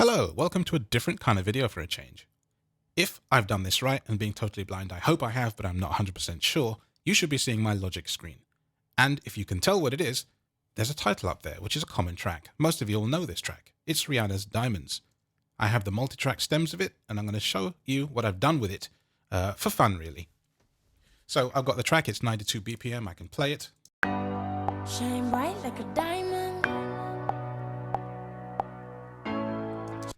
Hello, welcome to a different kind of video for a change. If I've done this right, and being totally blind, I hope I have, but I'm not 100% sure, you should be seeing my Logic screen. And if you can tell what it is, there's a title up there, which is a common track. Most of you will know this track. It's Rihanna's Diamonds. I have the multi-track stems of it, and I'm going to show you what I've done with it for fun, really. So I've got the track, it's 92 BPM, I can play it. Shine bright like a diamond.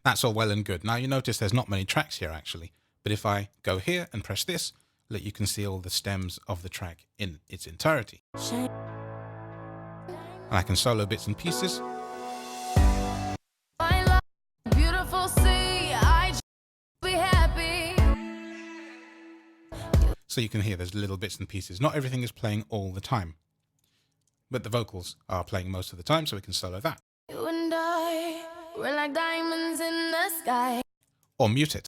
That's all well and good. Now you notice there's not many tracks here actually, but if I go here and press this, you can see all the stems of the track in its entirety. And I can solo bits and pieces. Beautiful sea, I just be happy. So you can hear there's little bits and pieces. Not everything is playing all the time, but the vocals are playing most of the time, so we can solo that. You and I, we're like diamonds in the sky. Or mute it.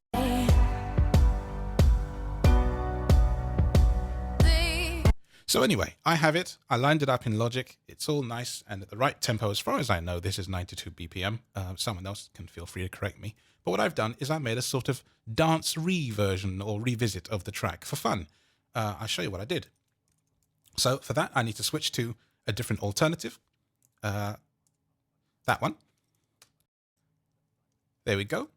So anyway, I have it. I lined it up in Logic. It's all nice and at the right tempo. As far as I know, this is 92 BPM. Someone else can feel free to correct me. But what I've done is I made a sort of dance re-version or revisit of the track for fun. I'll show you what I did. So for that, I need to switch to a different alternative. That one. There we go.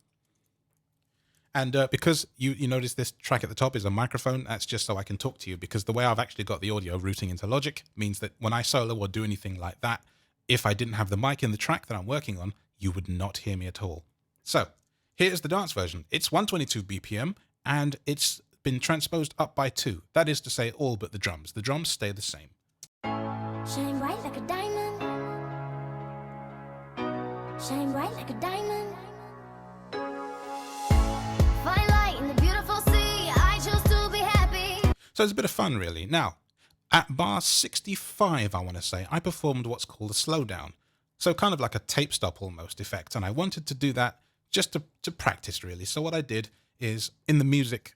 And because you notice this track at the top is a microphone, that's just so I can talk to you, because the way I've actually got the audio routing into Logic means that when I solo or do anything like that, if I didn't have the mic in the track that I'm working on, you would not hear me at all. So here's the dance version. It's 122 BPM and it's been transposed up by 2. That is to say all but the drums. The drums stay the same. Shine bright like a diamond. Shine bright like a diamond. So it's a bit of fun, really. Now, at bar 65, I want to say, I performed what's called a slowdown. So kind of like a tape stop almost effect. And I wanted to do that just to practice, really. So what I did is in the music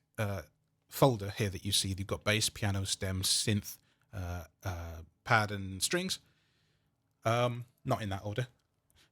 folder here that you see, you've got bass, piano, stems, synth, pad and strings. Not in that order,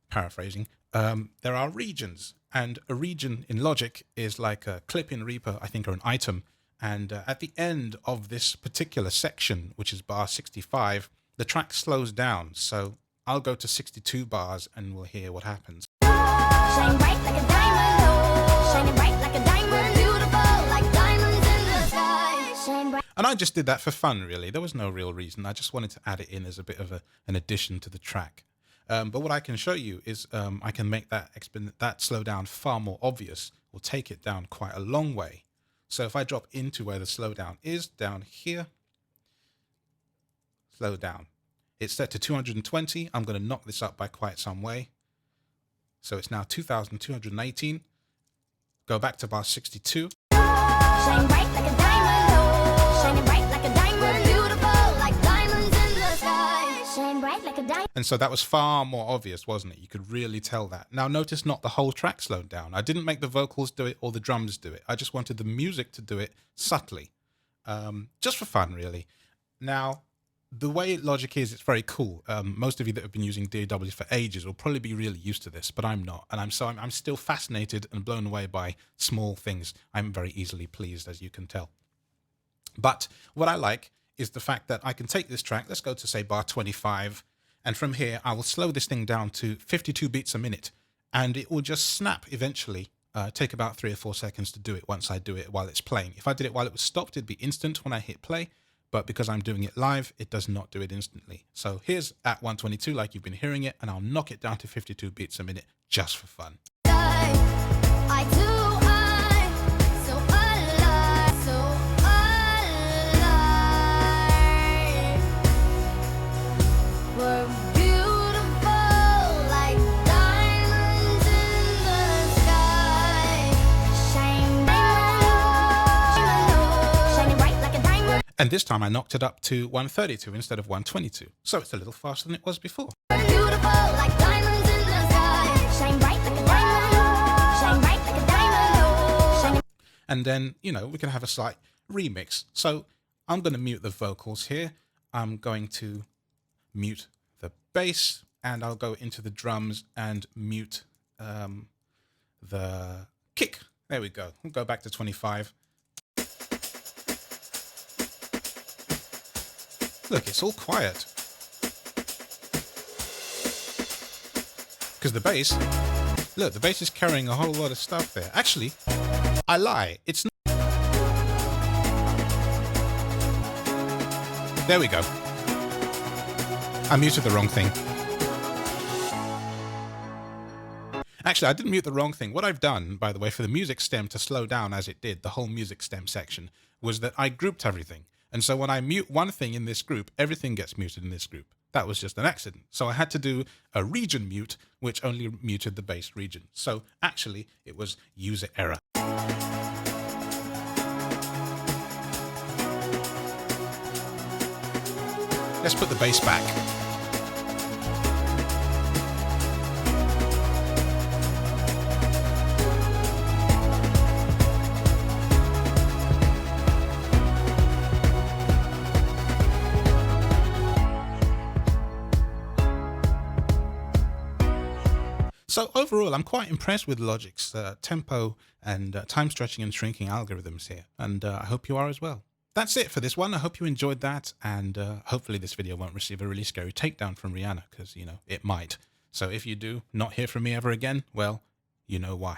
paraphrasing. There are regions. And a region in Logic is like a clip in Reaper, I think, or an item. And at the end of this particular section, which is bar 65, the track slows down. So I'll go to 62 bars and we'll hear what happens. Shine bright like a diamond. Shining bright like a diamond. Beautiful like diamonds in the sky. Shine bright. And I just did that for fun, really. There was no real reason. I just wanted to add it in as a bit of an addition to the track. But what I can show you is I can make that slowdown far more obvious, or take it down quite a long way. So if I drop into where the slowdown is, down here, slow down. It's set to 220. I'm going to knock this up by quite some way. So it's now 2,218. Go back to bar 62. Shine bright like a diamond. Shining bright like a diamond. Beautiful like diamonds in the sky. Shine bright like a diamond. And so that was far more obvious, wasn't it? You could really tell that. Now notice not the whole track slowed down. I didn't make the vocals do it or the drums do it. I just wanted the music to do it subtly. Just for fun, really. Now, the way Logic is, it's very cool. Most of you that have been using DAWs for ages will probably be really used to this, but I'm not. And I'm still fascinated and blown away by small things. I'm very easily pleased, as you can tell. But what I like is the fact that I can take this track, let's go to say bar 25, and from here I will slow this thing down to 52 beats a minute, and it will just snap eventually. Take about 3 or 4 seconds to do it once I do it while it's playing. If I did it while it was stopped, it'd be instant when I hit play, but because I'm doing it live, it does not do it instantly. So here's at 122 like you've been hearing it, and I'll knock it down to 52 beats a minute just for fun. I do. And this time I knocked it up to 132 instead of 122. So it's a little faster than it was before. Beautiful like diamonds in the sky. Shine bright like a diamond. Shine bright like a diamond. Shine. And then, you know, we can have a slight remix. So I'm going to mute the vocals here. I'm going to mute the bass, and I'll go into the drums and mute the kick. There we go. We'll go back to 25. Look, it's all quiet. Because the bass, look, the bass is carrying a whole lot of stuff there. Actually, I lie. It's not. There we go. I muted the wrong thing. Actually, I didn't mute the wrong thing. What I've done, by the way, for the music stem to slow down as it did, the whole music stem section, was that I grouped everything. And so when I mute one thing in this group, everything gets muted in this group. That was just an accident. So I had to do a region mute, which only muted the bass region. So actually, it was user error. Let's put the bass back. So overall, I'm quite impressed with Logic's tempo and time stretching and shrinking algorithms here, and I hope you are as well. That's it for this one. I hope you enjoyed that, and hopefully this video won't receive a really scary takedown from Rihanna, because, you know, it might. So if you do not hear from me ever again, well, you know why.